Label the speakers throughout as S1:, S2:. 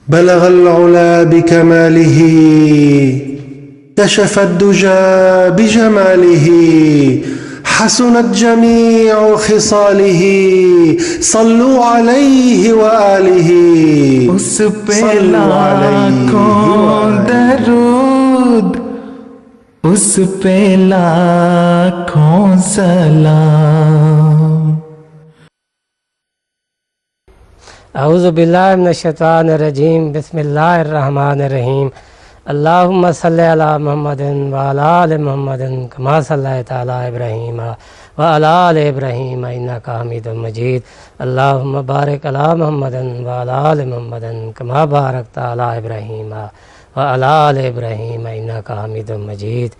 S1: बलगल उला बिकमालिही कशफत दुजा बिजमालिही हसनत जमीउ खिसालिही सल्लु अलैहि व आलिही।
S2: उस पे लाखों दरूद, उस पे लाखों सलाम।
S3: औज़ु बिल्लाहि मिनश शैतानिर रजीम, बिस्मिल्लाहिर रहमानिर रहीम। अल्लाहुम्मा सल्लि अला मुहम्मदिन व अला आलि मुहम्मदिन कमा सल्लैता अला इब्राहीम व अला आलि इब्राहीम इन्नका हमीदुम मजीद। अल्लाहुम्मा बारिक अला मुहम्मदिन व अला आलि मुहम्मदिन कमा बारकता अला इब्राहीम व अला आलि इब्राहीम इन्नका हमीदुम मजीद।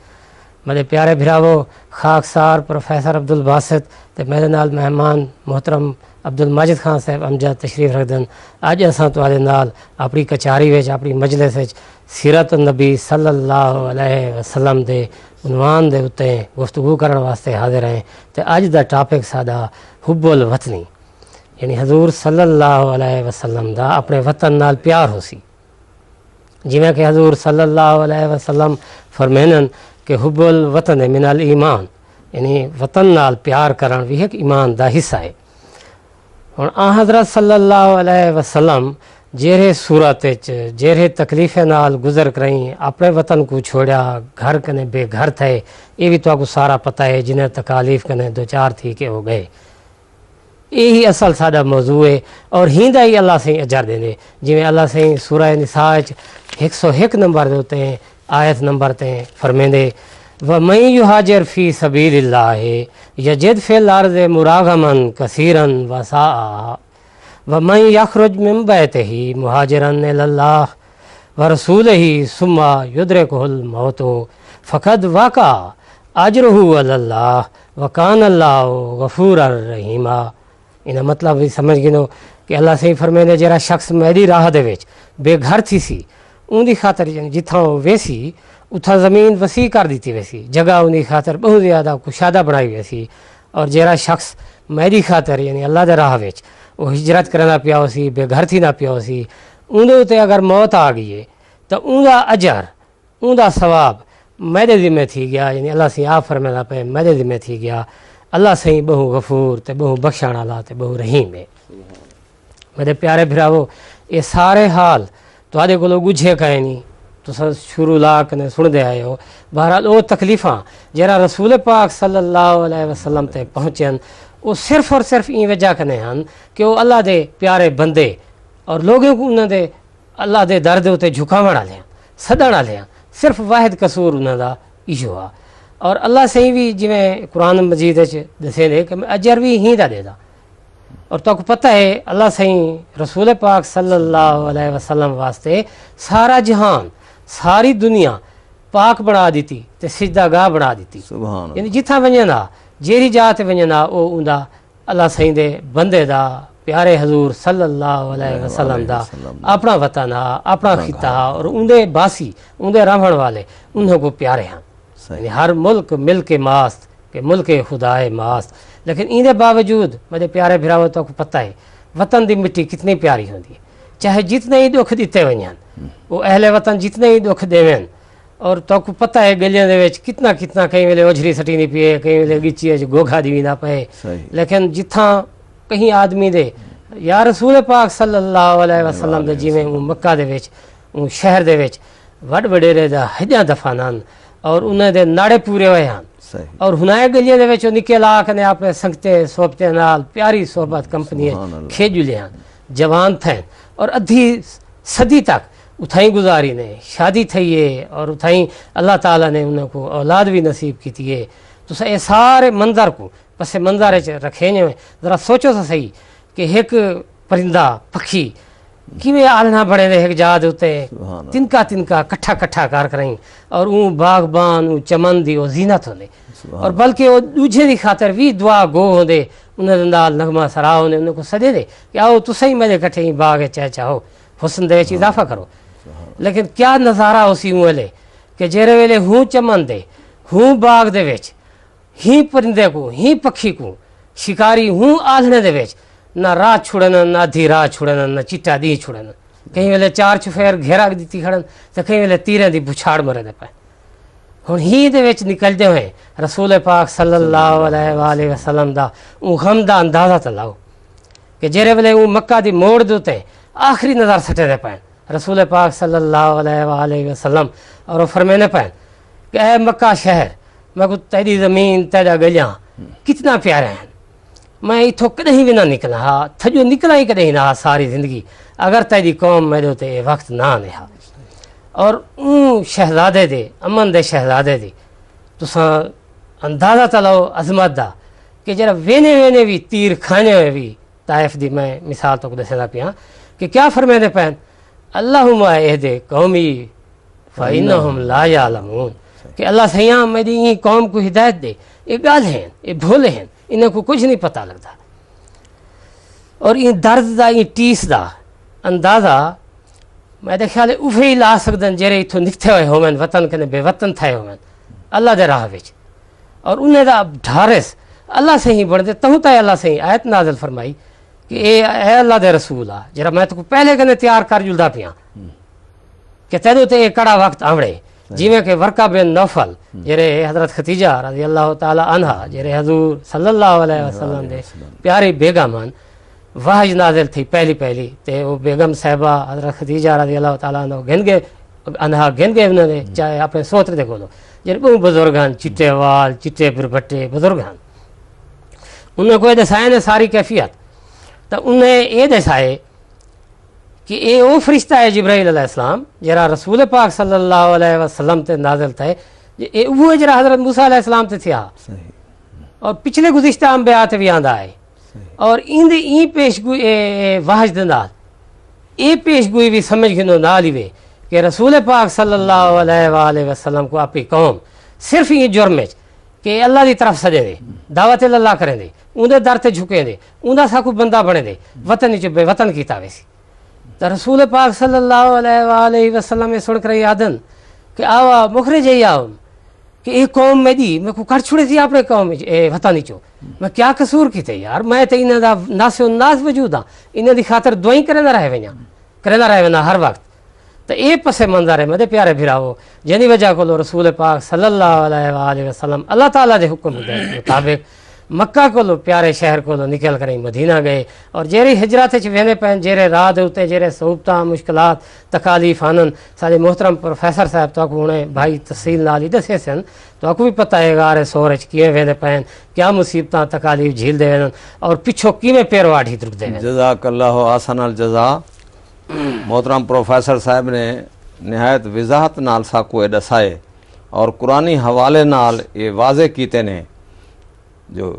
S3: मेरे प्यारे भरावो, खाकसार प्रोफैसर अब्दुल बासित ते मेरे नाल मेहमान मोहतरम अब्दुल माजिद खान साहब अमजद तशरीफ रखदन। अज असां तुहाडे नाल अपनी कचारी विच, अपनी मजलिस विच सीरत नबी सल्लल्लाहु अलैहि वसल्लम दे उनवान दे उत्ते गुफ्तगू करन वास्ते हाजिर हैं। ते अज दा टॉपिक साडा हुब्बुल वतनी, यानी हजूर सल्लल्लाहु अलैहि वसल्लम दा अपने वतन नाल प्यार होसी। जिवें कि हजूर सल्लल्लाहु अलैहि वसल्लम फरमानन कि हुब्बुल वतन मिनल ईमान, यानी वतन नाल प्यार करन भी एक ईमान दा हिस्सा है। हुण आ हज़रत सल्लल्लाहु अलैहि वसल्लम जेरे सूरत जेरे तकलीफ़े नाल गुज़र करई, अपने वतन को छोड़ा, घर कने बेघर थे, ये भी तो सारा पता है, जिन्हें तकालीफ कने दो चार थी के हो गए। यही असल साडा मौजू है और हिंदा ही अल्लाह से अजर देंदे। जिवें अल्लाह से सूरह निसा 101 नंबर दे उत्ते आयत नंबर ते फरमेंदे, व मई युहाजिर फी सबीलिल्लाहि यजिद फिल अर्ज़ि मुरागमन कसीरन वसाअ व मई यखरुज मिन बैतिही मुहाजिरन इलल्लाह व रसूलिही सुम्मा युदरिकुहुल मौतु फ़क़द वक़ा अजरुहु अलल्लाह व कान अल्लाहु गफूरर रहीमा। इना मतलब भी समझ गिनो कि अल्लाह से फरमाने जरा शख्स मेरी राह दे विच बेघर थी सी, उनकी खातर जिथां वेसी उथा ज़मीन वसी कर दी वैसी, जगह उनकी खातर बहुत ज़्यादा कुशादा बनाई वैसी। और जरा शख्स मेरी खातर यानी अल्लाह दे राह विच वो हिजरत करना पिया होसी, बेघर थी ना पिया होसी, उंदे उत्ते अगर मौत आ गई है तो उनका अजर, उनका सवाब मेरे ज़िम्मे थी गया। यानी अल्लाह से आप फरमाना पे मेरे ज़िम्मे थी गया। अल्लाह सही बहु गफूर ते बहु बख्शण वाला ते बहु रहीम है। मेरे प्यारे भरावो, ये सारे हाल तुहाडे कोलों गुझे कहे नहीं, तुस शुरू ला कने सुनते आए हो। बहरहाल वो तकलीफ़ां जरा रसूल पाक सल्लल्लाहु अलैहि वसल्लम ते पहुँचन, वो सिर्फ और सिर्फ ई वजह कने हन कि वो अल्लाह दे प्यारे बंदे और लोगों को उन्होंने अल्लाह दे दर दे उत्ते झुकावण वाले हैं, सदण वाले हैं। सिर्फ वाहिद कसूर उन्होंने इहो आ। और अल्लाह सही भी जिवें कुरान मजीद दसे दे कि मैं अजर भी ही दा देदा। और तो पता है अल्लाह सही रसूल पाक सल्लल्लाहु अलैहि वसल्लम वास्ते सारा जहान, सारी दुनिया पाक बना दी ते सिजदा गाह बना दी। यानी जिथा वंजना जेरी जात वंजना वो उंदा अल्लाह सही दे बंदे दा प्यारे हजूर सल्लल्लाहु अलैहि वसल्लम दा अपना वतन आ, अपना खिता और उंदे बासी, उंदे रहण वाले उन्हों को प्यारे हैं। यानी हर मुल्क मिल के मास्त के मुल्क खुदाए मास्त। लेकिन इनके बावजूद मेरे प्यारे भरावो तो पता है वतन की मिट्टी कितनी प्यारी होती है। चाहे जितने ही दुख दिते वजन, वो अहले वतन जितने ही दुख देवन, और तो पता है गलियों के कितना कितना कई वेले ओझरी सटी नहीं पिए, कई वेले गिची गोखा दी ना पे। लेकिन जिथा कहीं आदमी दे या रसूल पाक सल्लल्लाहु अलैहि वसल्लम दे जिवें मक्का दे विच शहर दे विच वड वडेरे दा हजा दफानन और उन्हें दे नाड़े पूरे हुए हैं। और हुनाए गलियों दे विच निके ला के अपने संगते सोबते नाल प्यारी सोहबत कंपनी खेजुले हैं, जवान थे और अद्धी सदी तक उथाई गुजारी ने, शादी थी है और उथाई अल्लाह ताला ने उनको औलाद भी नसीब की है। तो ये सारे मंजर को पस मंजर रखे जरा सोचो तो सही कि एक परिंदा पक्षी किमें आलना बने दे एक जाद उत्ते तिनका तिनका कट्ठा कट्ठा कर करई और ऊ बागबान ऊ चमन दी ओ जीनत होंदे। और बल्कि वो दूजे की खातर भी दुआ गो होंदे, उन्हें नाल नगमा सराह होंदे, उनको सदे दे कि आओ तुस ही मेरे कट्ठे ही बाग चाहे चाहो हुसन दे इजाफा करो। लेकिन क्या नज़ारा उसी वेले कि जेरे वेले हूँ चमन दे, हूँ बाग दे विच, ही परिंदे को, ही पक्षी को, शिकारी हूँ आलने दे विच, ना रात छुड़न, ना अधी रात छुड़न, ना चिट्टा दी छुड़न। कई वेले चार चुफेर घेरा दी खड़न तो कई वेले तीरें की बुछाड़ मरदे पे हुण ही दे विच निकलदे होए रसूल पाक सल्लल्लाहु अलैहि वसल्लम दा उ गम दा अंदाज़ा तो लाओ कि जेरे वेले उ मक्का दी मोड़ दे उत्ते आखिरी नज़र सटे दे पैन रसूल पाक सल्लल्लाहु अलैहि वसल्लम और फरमाने पैन कि ऐ मक्का शहर मैं को तेरी ज़मीन तेरा गलियां कितना प्यारे हैं मैं इथों कदहीं भी ना निकला हा थजो निकला ही कदहीं ना सारी ज़िंदगी अगर तेरी कौम मेरे उत्ते वक्त ना आने हा और शहजादे दे अमन दे शहजादे दी तुसा अंदाज़ा चलाओ अजमत दा कि जरा वेने वेने भी तीर खाने हुए भी ताइफ दी मैं मिसाल तो दसदा पिया कि क्या फरमाते पैन अल्लाहुम्मा एहदे कौमी फ़इन्नहुम ला यालमून कि अल्लाह सैयां मेरी ई कौम को हिदायत दे ये गाल हैं ये भोले हैं इन्हें को कुछ नहीं पता लगता और ये दर्द दा ये टीस दा अंदाज़ा मैं ख्याल उहे ही ला सकदन जेरे इथों निकते हुए होवन वतन कने बेवतन थे होवन अल्लाह दे राह विच और उन्हें दा ढारिस अल्लाह से ही बढ़ते तहु ताई अल्लाह से ही आयत नाज़िल फरमाई कि ए अल्लाह दे रसूल आ जरा मैं तो पहले कने तैयार कर जुलदा पिया कि तेरे ते एक कड़ा वक्त आवड़े जिमें कि वर्का बिन नौफल जेरे हजरत खतीजा रज़ी अल्लाह ताला अन्हा जेरे हजूर सल्लल्लाहु अलैहि वसल्लम दे प्यारी बेगमन वाहज नाजिल थी पहली पहली ते वो बेगम साहिबा हजरत खतीजा रज़ी अल्लाह ताला अन्हा गिन गए उन्होंने चाहे अपने सोत्र दे कोलो जेरे बहु बुजुर्ग हैं चिट्टे वाल चिट्टे बिरबट्टे बुजुर्ग हैं उन्हें कोई दसाए ने सारी कैफियत तो उन्हें ये दसाए कि ये वो फरिश्ता है जिब्राइल अलैहिस्सलाम जरा रसूल पाक सल्लल्लाहु अलैहि वसल्लम ते नाज़िल थे ये वो जरा हजरत मूसा अलैहिस्सलाम ते थिया और पिछले गुज़िश्ता अंबिया ते भी आंदा है और इंदे ई पेशगोई वाहज दे नाल ये पेशगोई भी समझ गिनो नाल ही वे कि रसूल पाक सल्लल्लाहु अलैहि वसल्लम को आपकी कौम सिर्फ ये जुर्म कि अल्लाह की तरफ सजे दे दावत अल्लाह करें दे उनके दर ते झुके दे उनका साकू बंदा बने दे वतन च बेवतन किया वैसी तो रसूल पाक सल्लल्लाहु अलैहि वसल्लम ये सुन कर यादन कि आवा मुखरे जाइए आओ कि ये कौम मेरी मैं को कर छुड़े थी अपने कौम वतन चो मैं क्या कसूर किते यार मैं तो इन्हें नासो नास वजूद हाँ इन्हें दी खातर दुआई करेंदा रहे वञा करेंदा रहे वञा हर वक्त तो ये पसे मंजर है मेरे प्यारे भिरावो जिनी वजह को रसूल पाक सल्लल्लाहु अलैहि वसल्लम अल्लाह ताला के हुक्म मुताबिक मक्का को प्यारे शहर को निकल कर मदीना गए और जेरी हिजरत वेने पैन जेरे राह दे उत्ते जेरे सहूबत मुश्किलात तकालीफ आनन सारे मोहतरम प्रोफेसर साहब तो हुणे भाई तफसील नाल ही दसे सन तो भी पता है गारे सोर किएं वेंदे पैन क्या मुसीबत तकालीफ झीलदे वेन और पिछो किवें पेरवाड़ी दुखदे वेन
S4: जज़ाकल्लाहु आसनल जज़ा मोहतरम प्रोफेसर साहब ने नहायत वजाहत नाल साको दसाए और कुरानी हवाले नाल ये वाजे कीते ने जो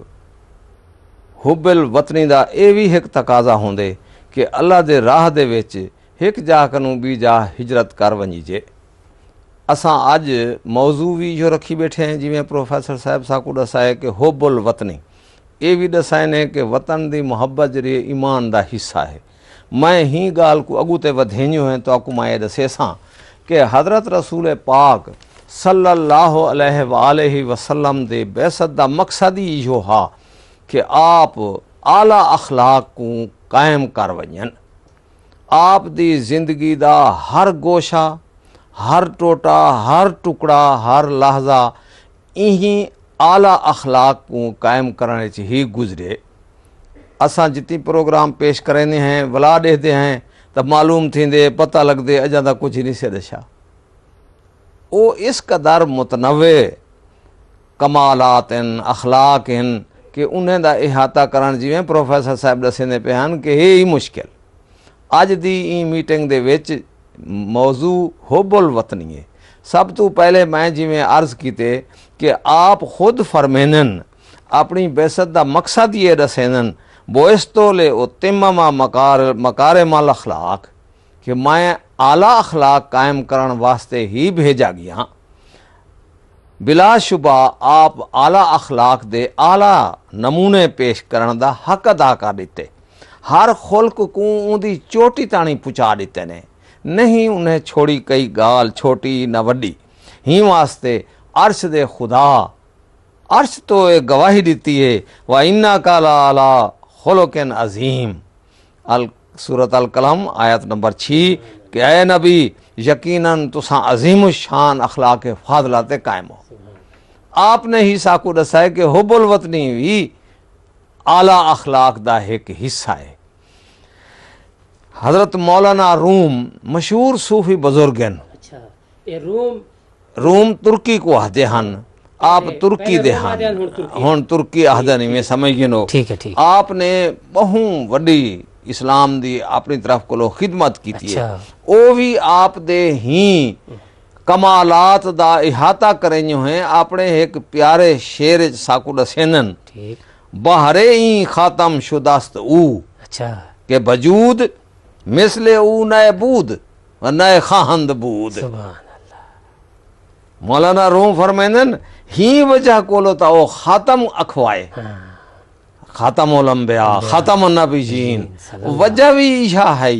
S4: हुब्बिल वतनी दा ये भी एक तकाजा होंदे कि अल्लाह दे राह दे विच एक जा कनू बी जा हिजरत कर वञीजे असां अज मौजू भी जो रखी बैठे हैं जिमें प्रोफेसर साहब साकू दसाए कि हुब्बुल वतनी ये भी दसाए ने कि वतन दी मुहब्बत जरिए ईमान दा हिस्सा है मैं ही गाल को अगू ते वधेनियो है तो आकू माए दसे सां कि हज़रत रसूल पाक सल्लल्लाहु अलैहि वसल्लम दे बेसत दा मकसद ही इहो हा कि आप आला अखलाक को कायम कर वञन आप दी जिंदगी दा हर गोशा हर टोटा हर टुकड़ा हर लहजा इही आला अखलाक को कायम करने च ही गुजरे असां जितनी प्रोग्राम पेश करेंदे हैं वला ॾेंदे हैं तो मालूम थींदे पता लगदे अजां दा कुछ नहीं से दशा वो इस कदर मुतनवे कमालात अखलाक कि उन्हें दा इहाता करण जिवें प्रोफेसर साहब दसेंदे पे हैं कि ये ही मुश्किल अज दी ई मीटिंग दे विच मौजू हुब्बुल वतनी है सब तो पहले मैं जिवें अर्ज़ कीते कि आप खुद फरमेनन अपनी बेसत दा मकसद ये दसेनन बोस्तोले उतिम्मा मकारे माल अखलाक कि मैं आला अखलाक कायम करने वास्ते ही भेजा गया बिलाशुबा आप आला अखलाक दे आला नमूने पेश करने दा हक अदा कर दिते हर खुल्क को उनकी चोटी ताणी पहुँचा दिते ने नहीं उन्हें छोड़ी कई गाल छोटी न वड्डी ही वास्ते अर्श दे खुदा अर्श तो एक गवाही दी है व इन्ना काला आला खुलुकिन अजीम अल सूरत अल कलम आयत नंबर 6 कि ऐ नबी यकीनन तुसा अजीम शान अखलाक फादला ते कायम हो। आपने ही साकू दसा है कि हुब्बुल वतनी भी आला अखलाक दा एक हिस्सा है। हजरत मौलाना रूम मशहूर सूफी बुजुर्ग हैं।
S3: अच्छा, ये
S4: रूम तुर्की को आखते हैं। आप तुर्की दे हुण तुर्की आखदे नहीं में समझ गिनो।
S3: ठीक है, ठीक।
S4: आपने बहु वड्डी इस्लाम दी अपनी तरफ को खिदमत की थी।
S3: अच्छा।
S4: ओ भी आप दे ही कमालात दा इहाता करें हैं। आपने एक प्यारे शेर साकू दसेनन
S3: ठीक
S4: बहरे ही खातम शुदास्त ऊ।
S3: अच्छा,
S4: के वजूद मिसले ऊ नए बूद व नए खाहंद बूद।
S3: सुभान अल्लाह।
S4: मौलाना रूम फरमाइंदन ही वजह कोलो ता ओ खातम अखवाए। खातम उलंबिया खातम नबीजीन। वजह भी इशा है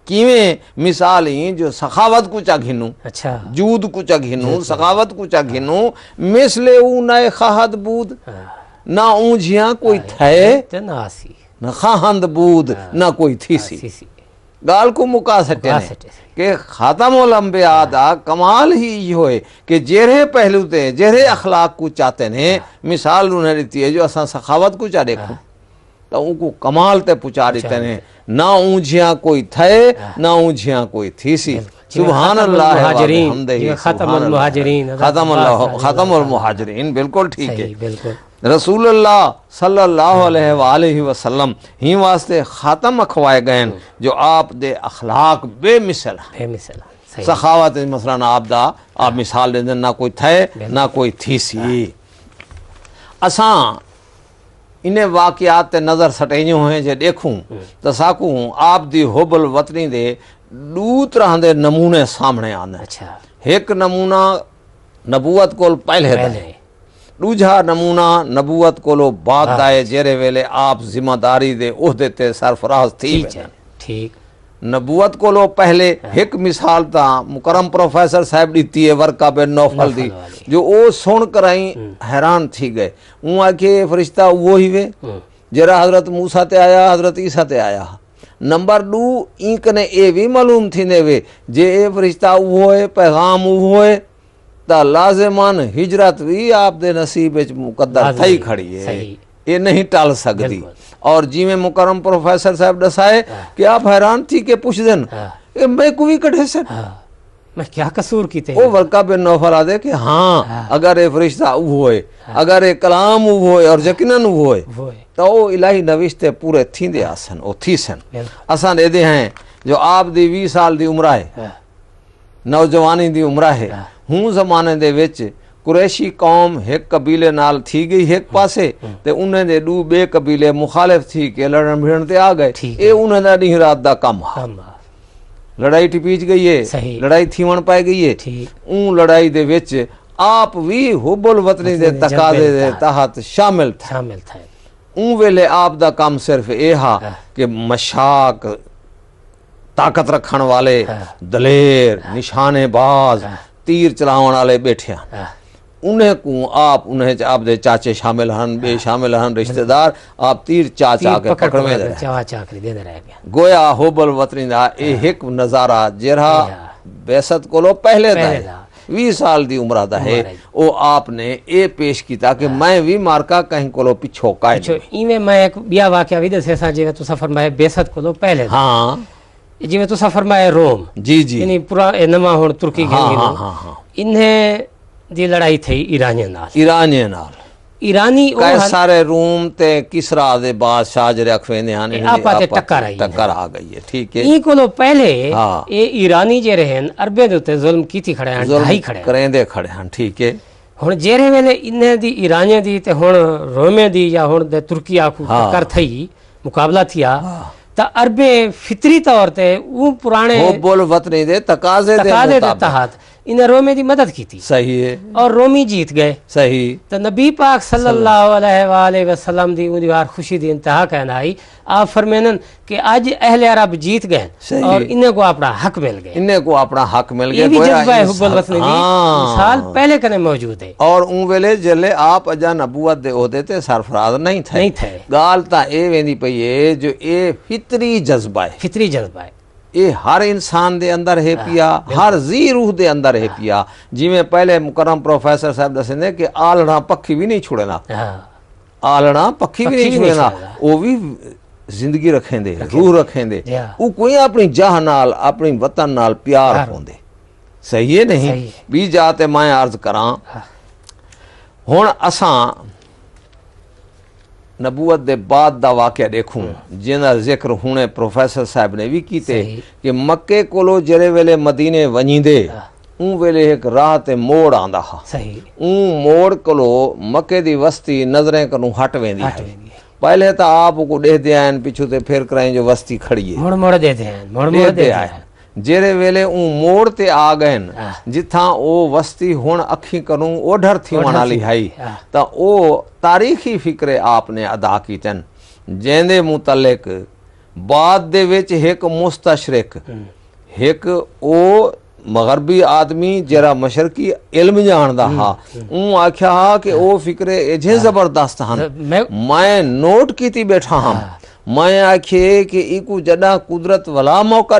S4: किवें मिसाल ही जो सखावत कुचा घिनू।
S3: अच्छा,
S4: जूद कुचा घिनू सखावत कुचा घिनू मिसले ऊ नए खाहद बूद। ना ऊंझिया कोई थे
S3: नासी
S4: न खाहंद बूद ना कोई थीसी। गाल को मुका सटे ने कि खातम उलंबिया दा कमाल ही यो है कि जेरे पहलू ते जेरे अखलाक को चाहते ने मिसाल उन्हें दी है जो असा सखावत को चा देखो तो उनको कमाल ते पुचा देते ने। ना ऊंझिया कोई थे ना ऊंझिया कोई थीसी। सुभान अल्लाह
S3: खतमुल मुहाजिरीन
S4: खतमुल मुहाजिरीन। बिल्कुल ठीक है।
S3: बिल्कुल
S4: रसूलुल्लाह सल्लल्लाहु अलैहि वसल्लम ही वास्ते खातम अखवाए गए जो आप दे अखलाक बेमिसल सखावत मसलन आप दा आप मिसाल दे ना कोई थे ना कोई थी सी। असा इन्हें वाकयात ते नज़र सटेजो हैं जे देखूं तो साकू आप दी हुब्बुल वतनी दे दू तरह दे नमूने सामने आने।
S3: अच्छा,
S4: एक नमूना नबूवत कोल पहले दूजा नमूना नबूवत कोलो बाद दाए जेरे वेले आप जिम्मेदारी दे उहदे ते सरफराज थी।
S3: ठीक।
S4: नबूवत कोलो पहले एक मिसाल ता मुकरम प्रोफेसर साहब दी है वर्का बिन नौफल दी जो ओ सुन कर हैरान थी गए। ऊ आके फरिश्ता वो ही वे जरा हजरत मूसा ते आया हजरत ईसा ते आया। नंबर 2 इंक ने ए भी मालूम थी ने वे जे ए फरिश्ता वो है पैगाम वो है ता लाज़िमान हिजरत भी आप दे नसीब विच मुकद्दर थई खड़ी है। ये नहीं टाल सकती। और जिमें मुकरम प्रोफेसर साहब दसाए कि आप हैरान थी के पूछ देन मैं को भी कढ़े से
S3: मैं क्या कसूर की थे।
S4: वो वर्का बिन नौफल आ दे कि हाँ अगर ये फरिश्ता वो है अगर ये कलाम वो है और यकीनन वो है तो वो इलाही नविश्ते पूरे थींदे आसन ओ थीसन। असा दे दे हैं जो आप दी 20 साल दी उम्र है नौजवानी दी उम्र है। हूँ जमाने दे विच कुरैशी कौम एक कबीले नाल थी गई एक पासे ते उन्हें दे दू बे कबीले मुखालिफ थी के लड़न भिड़न ते आ गए। ये उन्हें दा दी रात दा कम लड़ाई टिपीच गई है लड़ाई थीवण पाई गई है। ऊ लड़ाई दे विच आप भी हुब्बुल वतनी दे तकाजे दे तहत शामिल थे। ऊ वेले आप दा काम सिर्फ ए हा कि मशाक ताकत रखण वाले दलेर निशानेबाज तीर चलावन वाले बैठे उन्हें को आप उन्हें आप दे चाचे शामिल हन बे शामिल हन रिश्तेदार आप तीर चाचा के पकड़ में दे गोया हुब्बुल वतनी दा ए एक नजारा जेरा बेसत कोलो पहले दा 20 साल दी उम्र दा है ओ आपने ए पेश कीता कि मैं भी मार्का कहीं कोलो पिछो काए
S3: इमे मैं एक बिया वाकया भी दसे सा जे तुसा फरमाए बेसत कोलो पहले। हां जिवें तुसा फरमाए रोम जी जी यानी पूरा नवा हुण तुर्की के इन्हें दी लड़ाई थी ईरानी नाल ईरानी
S4: सारे रूम ते किसरा दे बादशाह जरे अखवेंदे हन
S3: आपा ते टक्कर
S4: आ गई है। ठीक है
S3: ई कोलो पहले ए ईरानी जे रहन अरबे दे उते जुल्म कीती खड़े हन ढाई खड़े
S4: करेंदे खड़े हन। ठीक है
S3: हुण जेरे वेले इन्हें दी ईरानी दी ते हुण रोमे दी या हुण दे तुर्की आखू टक्कर थई मुकाबला थिया ता अरबे फितरी तौर ते वो पुराने
S4: हुब्बुल वतनी दे तकाजे दे तहत
S3: इन रोमे की मदद की थी
S4: सही है
S3: और रोमी जीत गए।
S4: सही
S3: तो नबी पाक सल्लल्लाहु अलैहि वसल्लम दी उन वार खुशी दी इंतहा कहना आई। आप फरमानन कि आज अहले अरब जीत गए और इन्हें को अपना हक मिल गया,
S4: इन्हें को अपना हक मिल गया।
S3: ये भी जज्बा है हुब्बुल वतन दी मिसाल पहले कने मौजूद है।
S4: और उन वेले जले आप अजा नबूवत दे ओहदे ते सरफराज नहीं थे गाल ता ए वेंदी पई है जो ए फितरी जज्बा है,
S3: फितरी जज्बा है,
S4: ये हर इंसान दे अंदर है पिया, हर जी रूह दे अंदर है पिया। जिमें पहले मुकरम प्रोफेसर साहब दसेंदे कि आलना पक्षी भी नहीं छुड़ना, आलना पक्षी भी नहीं छुड़ना, वो भी जिंदगी रखेंदे, रूह रखेंदे, वो कोई अपनी जाह नाल अपनी वतन नाल प्यार होंदे। सही है नहीं भी जाते मैं अर्ज करा हुण असां नबूवत दे बाद दा वाक़या देखूं जिन्दा जिक्र हुणे प्रोफेसर साहब ने भी कीते कि मक्के कोलो जरे वेले मदीने वञींदे ऊं वेले एक राह ते मोड़ आंदा हा। ऊं मोड़ कोलो मक्के दी वस्ती नजरें कनू हट वेंदी है। पहले तो आप को देते आन पिछू ते फिर कराई जो वस्ती खड़ी है
S3: मोड़ देते हैं, मोड़ देते हैं।
S4: जेरे वेले ऊ मोड़ ते आ गए जिथा ओ वस्ती हुण अखी करूं ओढ़र थी वण वाली हाई ता ओ तारीखी फिक्रे आपने अदा कीतन जेंदे मुतल्लिक बाद दे विच एक मुस्तशरिक एक ओ मगरबी आदमी जरा मशरकी इल्म जानदा हा ऊ आख्या हा कि ओ फिक्रे एजे जबरदस्त हन मैं नोट कीती बैठा हां। मैं आखे कि इकू जड़ा कुदरत वाला मौका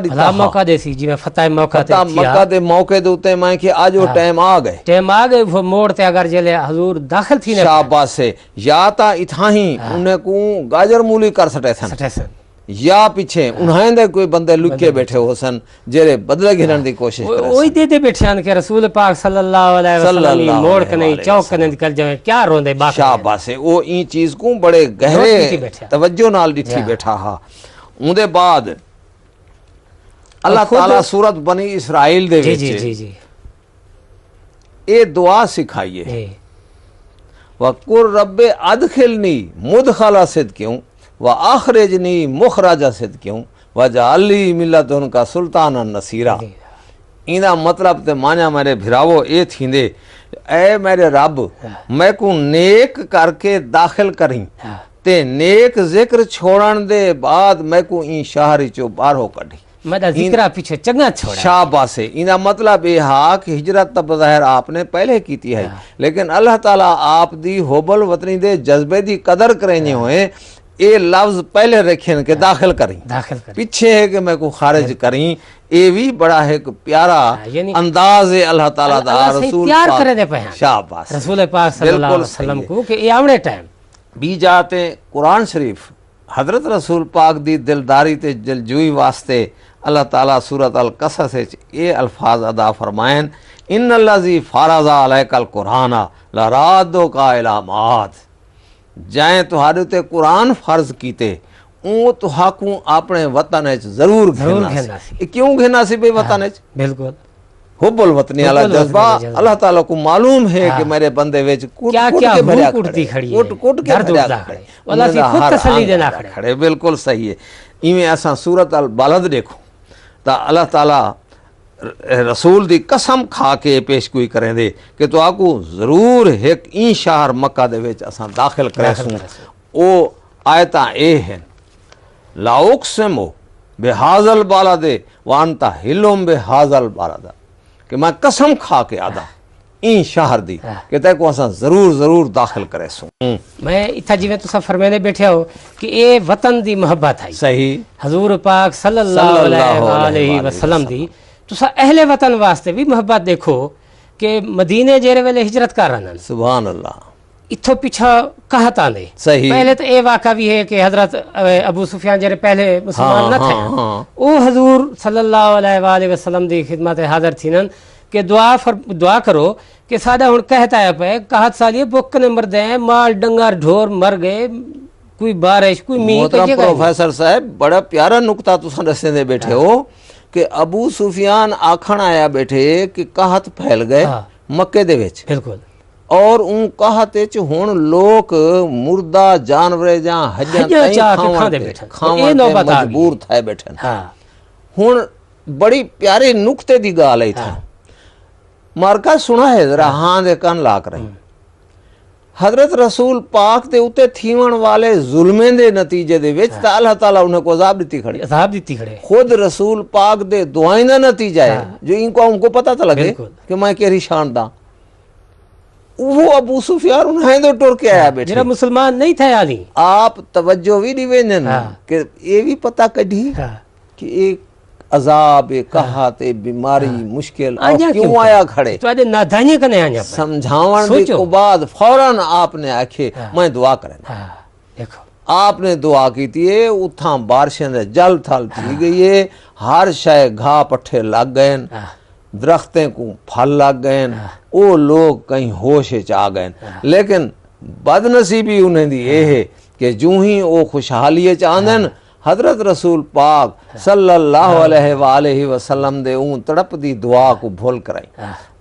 S3: देसी जी मैं फतह मौका
S4: दे मौके दे उते मैं कि आज वो टाइम आ गए
S3: वो मोड़ ते अगर जले हुजूर दाखिल थी
S4: शाबाश से या ता इथा ही उन्हें को गाजर मूली कर सटे सन या पीछे उन्हें दे कोई बंदे लुके बैठे हो सन जेरे बदले घिरन दी कोशिश करे
S3: ओई दे बैठे हन के रसूल पाक सल्लल्लाहु अलैहि वसल्लम मोड़ के नहीं चौक के नहीं निकल जाए क्या रोंदे बाकी
S4: शाबाश से ओ ई चीज को बड़े गहरे तवज्जो नाल दिठी बैठा हा। उनदे बाद अल्लाह ताला सूरत बनी इसराइल दे विच जी ए दुआ सिखाइए वकुर रब्बे अदखिलनी मुदखला सिद्कियों व आखिरजनी मुखराजा सिद्कियों वजाली मिलत उनका सुल्तान नसीरा। इना मतलब ते मान्या मेरे भिरावो ए थींदे ए मेरे रब मैं को नेक करके दाखिल करी ते नेक जिक्र छोड़न दे बाद मैं को ई शहर चो बाहरो कढी
S3: मदा जिक्रा पीछे चंगा छोड़ा।
S4: शाबाश है इना मतलब ये हा कि हिजरत तब ज़ाहिर आपने पहले की थी है लेकिन अल्लाह ताला आप दी होबल वतनी दे जज्बे दी कदर करेंगे होए ए लफ्ज पहले रखें के दाखिल करी पीछे है कि मैं को खारिज करी ये भी बड़ा है प्यारा अंदाज है अल्लाह ताला दा रसूल
S3: प्यार करे दे पे
S4: शाबाश
S3: रसूल पाक सल्लल्लाहु अलैहि वसल्लम को कि ये आवड़े टाइम
S4: भी जाते कुरान शरीफ हजरत रसूल पाक दी दिलदारी ते दिलजुई वास्ते अल्लाह ताला सूरत अल कसस ये अल्फाज अदा फरमायन इन्नल्लज़ी फ़रज़ा अलैकल कुराना लरादो का इलामात जाए तुहारे ते कुरान फर्ज कीते ऊ तुहाकू अपने वतन जरूर घेना क्यों घेना सी भाई वतन
S3: बिल्कुल
S4: हुब्बुल वतनी वाला जज्बा अल्लाह ताला को मालूम है कि मेरे बंदे विच
S3: क्या क्या कुटती खड़ी है
S4: कुट के भरिया खड़े
S3: वाला सी खुद तसल्ली देना
S4: खड़े बिल्कुल सही है। इवें असा सूरत अल बलद देखो ता अल्लाह ताला रसूल दी कसम खा के पेशगोई करें दे कि तो आकू जरूर एक ई शहर मक्का दे विच असां दाखिल करेसूं ओ आयता ए हैं लाउक्सिमो बेहाजल बालादे वानता हिलुम बेहाजल बालादा कि मैं कसम खा के आदा ई शहर दी कि ते को असां जरूर जरूर दाखिल करेसूं।
S3: मैं इथा जिवें तुसा फरमाने बैठे हो कि ए वतन दी मोहब्बत है
S4: सही
S3: हजूर पाक सल्लल्लाहु अलैहि वसल्लम दी तुसा अहले वतन वास्ते भी मोहब्बत देखो कि मदीने जेरे वेले हिजरत कर रहे हैं
S4: सुभान अल्लाह
S3: इथो पीछा कहत आंदे
S4: सही
S3: पहले तो ये वाक़ा भी है कि हजरत अबू सुफियान जेरे पहले मुसलमान न थे ओ हजूर सल्लल्लाहु अलैहि वसल्लम दी खिदमत हाजिर थीनन कि दुआ करो कि सादा हुण कहता है पे कहत सालिए बुक नंबर दे माल डंगर ढोर मर गए कोई बारिश कोई मींह
S4: तो प्रोफेसर साहब बड़ा प्यारा नुक्ता तुसा दसे दे बैठे हो कि अबू सुफियान आखण आया बैठे कि कहत फैल गए मक्के दे विच
S3: बिल्कुल
S4: और उन कहत च हुण लोग मुर्दा जानवर जा हज्जा खाने मजबूर थे बैठे हुण बड़ी प्यारे नुक्ते दी गाल है था मार्का सुना है जरा हाँ दे कान लाक रही हजरत रसूल पाक दे उते थीवण वाले जुल्में दे नतीजे दे विच ता अल्लाह ताला उन्हें को अजाब दिती खड़े,
S3: अजाब दिती खड़े।
S4: खुद रसूल पाक दे दुआएं दा नतीजा है जो इनको उनको पता तो लगे कि मैं केरी शान दा। वो अबू सुफियान उन्हें तो टुर के आया बैठे
S3: जेड़ा मुसलमान नहीं थे आली
S4: आप तवज्जो भी नहीं वेंदन कि ये भी पता कढ़ी कि एक अजाब एक कहत एक बीमारी मुश्किल और क्यों आया खड़े
S3: तो आदे नादानी कने आया
S4: समझावन दे को बाद फौरन आपने आखे मैं दुआ करें।
S3: देखो
S4: आपने दुआ की थी उथा बारिशें दे जल थल थी गई है, हर शय घा पट्ठे लग गए, दरख्तें को फल लग गए, वो लोग कहीं होश च आ गए। लेकिन बदनसीबी उन्हें दी ये है कि जूं ही वो खुशहाली च आंदन हजरत रसूल पाक सल्लल्लाहु अलैहि वसल्लम दे ऊं तड़प दी दुआ को भूल कराई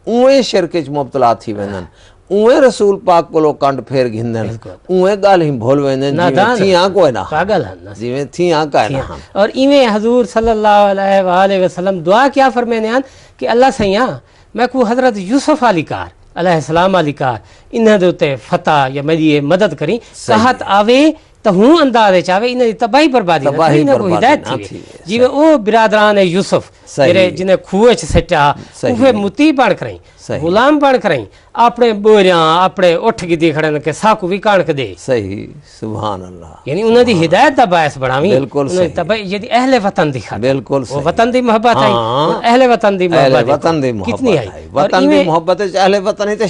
S4: उए शिरक च मुब्तला थी वेंदन, उए रसूल पाक को कंड फेर घिंदन, उए गाल ही भूल वेंदन जिवें थियां कोई ना
S3: पागल हन
S4: जिवें थियां का ना।
S3: और इवें हजूर सल्लल्लाहु अलैहि वसल्लम दुआ क्या फरमाने हैं कि अल्लाह सैया मैं को हजरत यूसुफ अलीकार अलैहिस्सलाम अलीकार इन्हां दे उते फतह या मेरी मदद करी कहत आवे तो हूँ अंदाजे चावे इन्हें तबाही बर्बादी इन्हें को हिदायत थी जिवे ओ बिरादरान यूसुफ जेरे जिन्हें खूह च सटा उहे मुती बण करई गुलाम बण करई अपने बोरियां अपने उठ गिदी खड़न के साकू भी कान के दे।
S4: सही सुभान अल्लाह
S3: यानी उन्हें दी हिदायत दा बायस बनावी
S4: बिल्कुल सही
S3: तबाही यदि अहले वतन दी खातिर
S4: बिल्कुल
S3: वो वतन दी मोहब्बत आई अहले वतन दी मोहब्बत कितनी आई
S4: वतन दी मोहब्बत च अहले वतन ही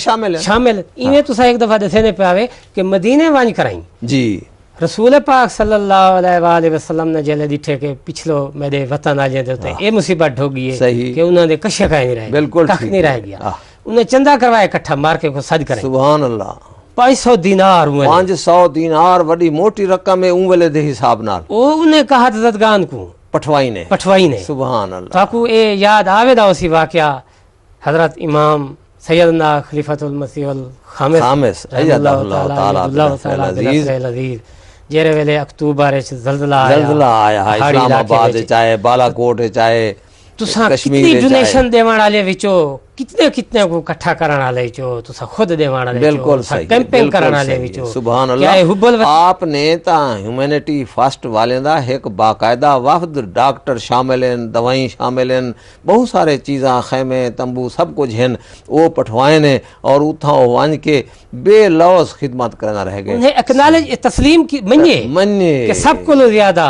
S3: शामिल इवें तुसा एक दफा दसने पे आवे कि मदीने वंज कराई जी रसूल पाक सल्लल्लाहु अलैहि वसल्लम ने जेले दिठे के पिछलो मेरे वतन आ जाते होते ये मुसीबत हो गई है कि उन्होंने कशे का नहीं रह
S4: बिल्कुल
S3: कख नहीं रह गया उन्हें चंदा करवाया इकट्ठा मार के को सज करे
S4: सुभान अल्लाह
S3: 500 दिनार
S4: 500 दिनार बड़ी मोटी रकम है उन वेले दे हिसाब नाल
S3: ओ उन्हें कहा जदगान को पठवाई ने
S4: सुभान अल्लाह
S3: ताकू ए याद आवेदा उसी वाकया हजरत इमाम सैयदना खलीफतुल मसीहुल खामिस अल्लाह ताला अजीज जेरे वेले अक्टूबर जल्दला
S4: आया इस्लामाबाद चाहे बालाकोट चाहे
S3: तुसा कितनी डोनेशन देवण वाले विचो कितने कितने को इकट्ठा करने वाले जो तुसा खुद देवण वाले
S4: बिल्कुल सही
S3: कैंपेन करने वाले विचो
S4: सुभान अल्लाह आपने ता ह्यूमैनिटी फर्स्ट वाले दा एक बाकायदा वफद डॉक्टर शामिल हैं दवाई शामिल हैं बहुत सारे चीज़ा खैमे तंबू सब कुछ हैं वो पठवाए ने और उठा वन के बेलौस खिदमत करना रह गए
S3: उन्हें एक्नॉलेज तस्लीम की मन्ने कि सब को ज्यादा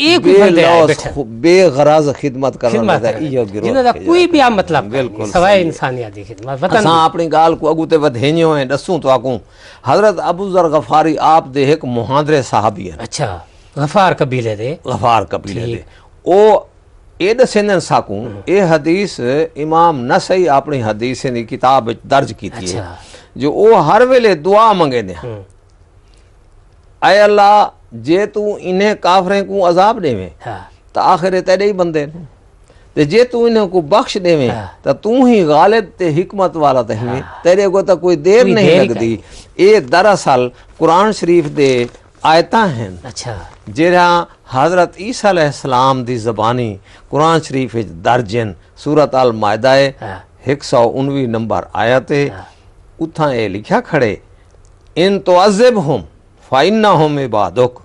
S3: एक बेलौस
S4: बेगराज खिदमत करना रह गए यो
S3: जिन्होंने कोई भी आ मतलब सवाए इंसानियत दी खिदमत वतन
S4: असां अपनी गाल को अगुते वधेनियो है दसूं तो आकू हजरत अबू जर गफारी आप दे एक मुहादरे साहबी है
S3: अच्छा गफार कबीले दे
S4: ओ ए दसेन साकू ए हदीस इमाम नसई अपनी हदीस दी किताब दर्ज की थी जो ओ हर वेले दुआ मंगे ने ऐ अल्लाह जे तू इन्हें काफरे को अजाब देवे तो आखिर तेरे ही बंदे ने ते जे तू इन्हें को बख्श देवे तो तू ही गालिब ते हिकमत वाला ते ही तेरे को तो कोई देर नहीं लगती। ये दरअसल कुरान शरीफ दे आयता हैं
S3: अच्छा
S4: जेरा हजरत ईसा अलैहिस्सलाम दी ज़बानी कुरान शरीफ विच दर्ज हैं सूरत अल मायदा 119 नंबर आयत उथा ये लिखा खड़े इन तुअज़्ज़िबहुम फ़इन्नहुम इबादुक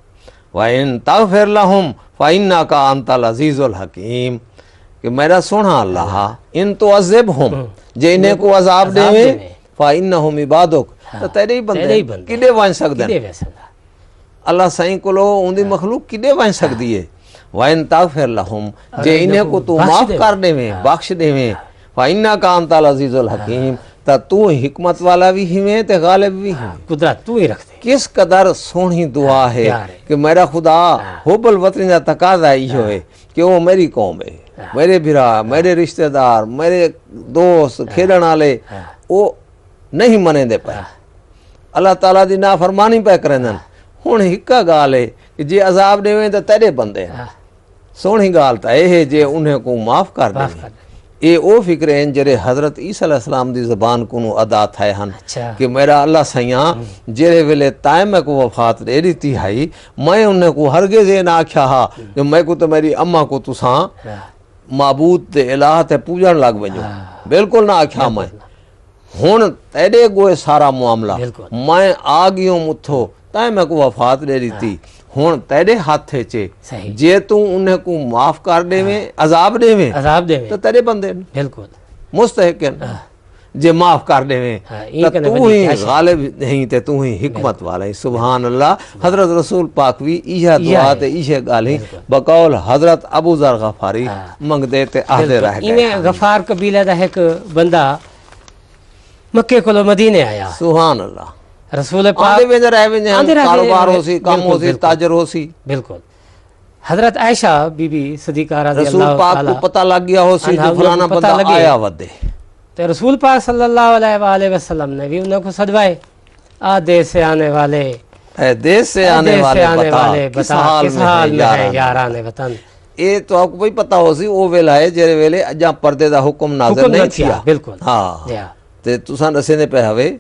S4: व इन तग़फ़िर लहुम फ़इन्नका अंतल अज़ीज़ुल हकीम कि मेरा सोना अल्लाह इन तुअज़्ज़िबहुम जे इन्हें को अजाब देवे फ़इन्नहुम इबादुक तो तेरे ही बंदे किदे वन सकदे अल्लाह सही को लो उनकी मखलूक किदे वन सकदी है व इन तग़फ़िर लहुम जे इन्हें को तू माफ कर देवे बख्श देवे फ़इन्नका अंतल अज़ीज़ुल हकीम ता तू हिकमत वाला भी हिवे ते गालिब भी है
S3: कुदरत तू ही रखते
S4: किस कदर सोहनी दुआ है कि मेरा खुदा हुब्बुल वतन दा तकाजा इहो है कि वो मेरी कौम है मेरे बिरा मेरे रिश्तेदार मेरे दोस्त खेडण वाले वो नहीं मने दे पे अल्लाह ताला दी नाफरमानी पे करन हुण हिक्का गाल है कि जे अजाब देवे तो तेरे बंदे सोहनी गाल ता है जे उन्हें को माफ कर दे ये ओ फिक्र हैं जरे हजरत ईसा अलैहिस्सलाम दी ज़बान को अदा थे हन कि मेरा अल्लाह सैया जेरे वेले तायम को वफात दे दी हाई मैं उन्हें को हरगिज़ ये ना आख्या हा कि मैं को तो मेरी अम्मा को तुसा माबूद ते इलाह ते पूजन लग वञो बिल्कुल ना आख्या मैं हुन तेरे गोए सारा मामला मैं आ गयो मुथो तै मैं को वफात दे दी हुन तेरे हाथ चे जे तू उन्हें को माफ कर देवे अजाब देवे तो तेरे बंदे
S3: बिल्कुल
S4: मुस्तहिक जे माफ कर देवे तो तू ही गालिब नहीं ते तू ही हिकमत वाला सुभान अल्लाह। हजरत रसूल पाक भी इहा दुआ ते इहे गाली बकौल हजरत अबू जर गफारी मंगदे ते आदे रह गए।
S3: इमे गफार कबीले दा एक बंदा मक्के कोलो मदीने आया सुभान अल्लाह रसूल पाक आंदे वेंदे रह वेंदे कारोबार होसी काम होसी ताजर होसी बिल्कुल। हजरत आयशा बीबी सदीका रज़ी अल्लाह ताला रसूल पाक को पता लग गया होसी कि फलाना बंदा आया वदे तो रसूल पाक सल्लल्लाहु अलैहि वसल्लम ने भी उनको सदवाए आ देश से आने वाले
S4: देश से आने वाले
S3: बता किस हाल में है याराने वतन।
S4: ये तो आपको भाई पता होसी ओ वेला है जेरे वेले अजा पर्दे दा हुक्म नाज़िल नहीं थिया बिल्कुल हां ते तुसा दसेंदे पे हवे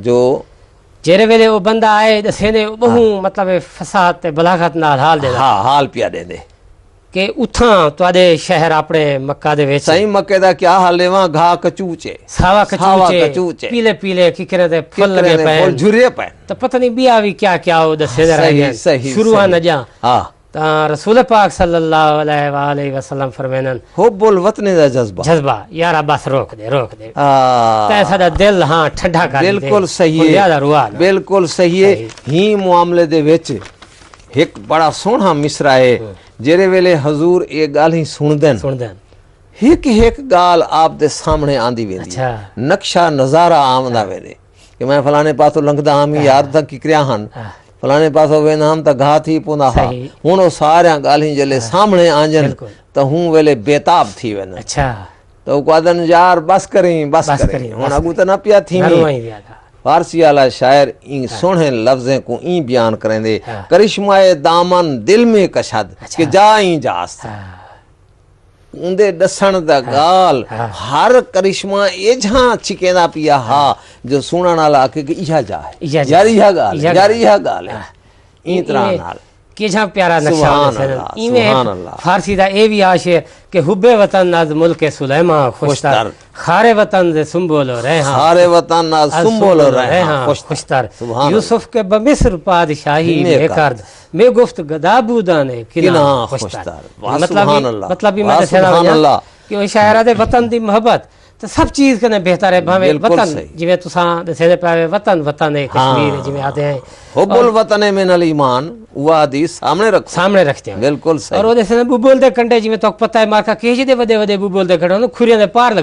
S4: जो जेरे वेले वो बंदा आए दसेंदे बहु मतलब फसाद ते बलागत नाल हाल दे हां हाल पिया दे के उठा तुआदे शहर अपने मक्का दे विच सही मक्के दा क्या हाल है वहां घा कचूचे सावा कचूचे पीले पीले किकरे दे फल लगे पे फूल झुरे पे तो पता नहीं बिया भी क्या क्या हो दसे रह शुरू न जा हां ता रसूल पाक सल्लल्लाहु अलैहि वसल्लम फरमानन हुब्बुल वतन दा जज्बा यारा बस रोक दे ता सादा दिल हां ठंडा कर दे बिल्कुल सही है बिल्कुल सही है ही मामले दे विच एक बड़ा सोहना मिसरा है जेरे वेले हजूर ये गाल ही सुन देन एक गाल आप दे सामने आंदी वेंदी नक्शा नजारा आमदा वेंदे कि मैं फलाने पासों लंघदा आम याद तक की क्रिया हन फलाने पासों वेंदा हम त घा थी पुंदा हुन ओ सारा गाल ही जले सामने आंजन त हूं वेले बेताब थी वेन अच्छा तो कोदन यार बस करी हुन अगु त ना पिया थी फारसी वाला शायर इन सोहने लफ्जें को ई बयान करेंदे करिश्माए दामन दिल में कशद के जाई जास उंदे दसन दा गाल हर करिश्मा एझा छिकेदा पिया हा जो सुनण वाला के इहा जा है यारी हा गाल है ई तरह नाल केझा प्यारा नक्शा इमे फारसी दा ए भी आशे के हुब्बे वतन नाज मुल्के सुलेमा खुशतर खारे वतन दे सुंबोलो रहे हां खारे वतन नाज सुंबोलो रहे हां खुशतर यूसुफ के बमिस्र पादशाही में कर्द में गुफ्त गदाबूदा ने किना खुशतर मतलब भी मैं सुभान अल्लाह कि ओ शायरा दे वतन दी मोहब्बत तो सब चीज कने बेहतर है भावे वतन जिवे तुसा दसे पावे वतन है कश्मीर जिवे आते हैं हुब्बुल वतन में अल ईमान वो हदीस सामने रखते हैं बिल्कुल सही। और वो जैसे बुबोल दे कंडे जिवे तो पता है मारका केजे दे वदे बुबोल दे खड़ो खुरिया दे पार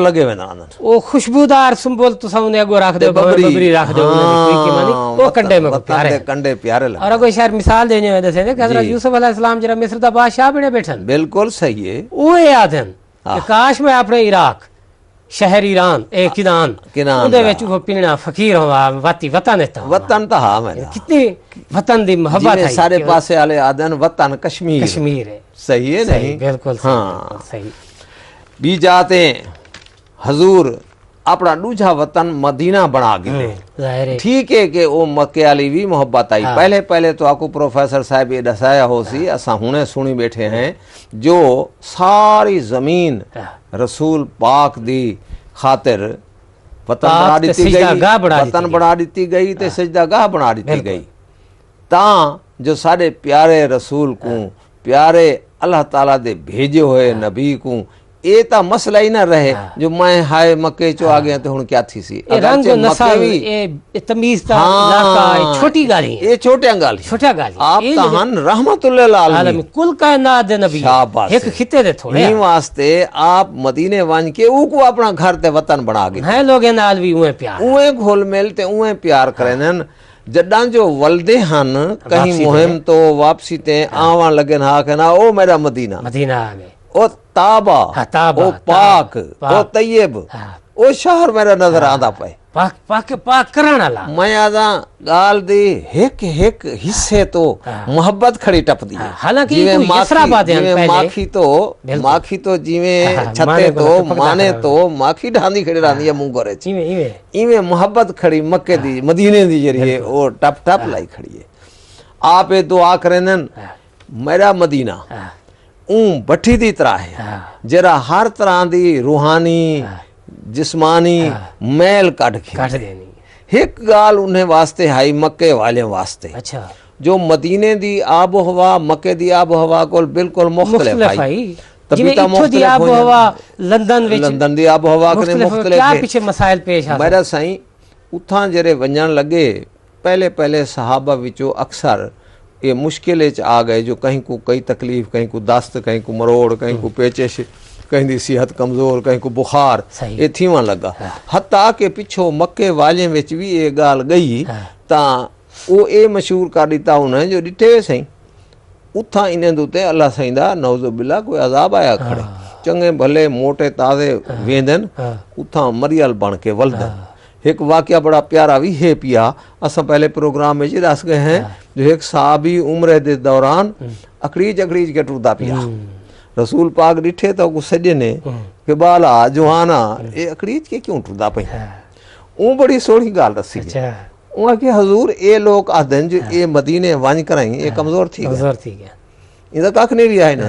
S4: लगे वेंदा ओ खुशबूदार सुंबोल तुसा उन्हें अगो रख दे बबरी रख दे कोई की मानी वो कंडे में प्यारे लगे। और अगो शायर मिसाल देने में जैसे कि हजरत यूसुफ अलैहि सलाम जरा मिस्र दा बादशाह बने बैठन बिल्कुल सही है ओ याद है काश में अपने इराक शहर ईरान ए किनान उदे विच वो पीना फकीर होवा वाती वतन ता हां मैं कितनी वतन दी मोहब्बत है सारे पासे वाले आदन वतन कश्मीर है सही है नहीं बिल्कुल हां सही बी जाते हजूर अपना दूजा वतन मदीना बना गए ठीक है कि वो मक्के वाली भी मोहब्बत आई पहले तो आपको प्रोफेसर साहब ये दसाया हो सी असा हुने सुनी बैठे हैं जो सारी जमीन रसूल पाक दी खातिर वतन बना दी गई ते सजदागाह बना दी गई ता जो सारे प्यारे रसूल को प्यारे अल्लाह ताला दे भेजे हुए नबी को ये ता मसला ही ना रहे जो मैं हाय मक्के चो आ गया तो हुन क्या थी सी रंग नसावी ए तमीज ता इलाका छोटी गाली ये छोटा गाली आप तहन रहमतुल्लिल आलमीन कुल कायनात दे नबी एक खिते दे थोड़े ई वास्ते आप मदीने वन के ऊ को अपना घर ते वतन बना गए है लोग नाल भी उए प्यार उए घोल मेल ते उए प्यार करेन जड्डा जो वलदे हन कहीं मुहिम तो वापसी ते आवा लगन हा कहना ओ मेरा मदीना में ओ ताबा ओ पाक ओ तैयब ओ शहर मेरा नजर आंदा पे पाक करन वाला मैं आदा गाल दी एक हिस्से तो मोहब्बत खड़ी टपदी हालांकि यसरा बातें पहले माखी तो जीवे छते तो माने तो माखी ढांदी खड़ी रहंदी है मुंह गोरे इवे मोहब्बत खड़ी मक्के दी मदीने दी जरिए ओ टप लाई खड़ी है आप ये दुआ करेनन मेरा मदीना भट्ठी दी तरह है जरा हर तरह दी रूहानी जिस्मानी मैल कट
S3: देनी।
S4: एक गाल उन्हें वास्ते हाई मक्के वाले वास्ते।
S3: अच्छा
S4: जो मदीने दी आबो हवा मक्के दी आबो हवा को बिल्कुल मुख्तलिफ है। लंदन दी आबो हवा कने मुख्तलिफ
S3: क्या पीछे मसाइल पेश आ
S4: मेरा साईं उथा जरे वंजन लगे पहले पहले सहाबा विचो अक्सर ये मुश्किल आ गए जो कहीं को कई तकलीफ कहीं को दस्त कहीं को मरोड़ कहीं को पेचिश कहीं दी सेहत कमजोर कहीं को बुखार ये थीवन लगा। हत्ता के पिछो मक्के वाले विच भी ये गाल गई ता वो ये मशहूर कर दिता उन्हें जो डिठे सही उथा इन्हें दूते अल्लाह साईं दा नौजुबिल्ला कोई अजाब आया खड़े चंगे भले मोटे ताजे वेंदन उथा मरियल बन के वलदन। एक वाकया बड़ा प्यारा भी है पिया असा पहले प्रोग्राम में दस गए हैं जो एक साहबी उम्र के दौरान अकड़ीज अकड़ीज के टुरदा पिया रसूल पाक डिठे तो सजे ने कि बाला जवाना ये अकड़ीज के क्यों टुरदा पई वो बड़ी सोहनी गाल दसी उहाँ के हजूर ये लोग आदन जो ये मदीने वंज कराई ये कमजोर थी गया इनका कख नहीं रिया है ना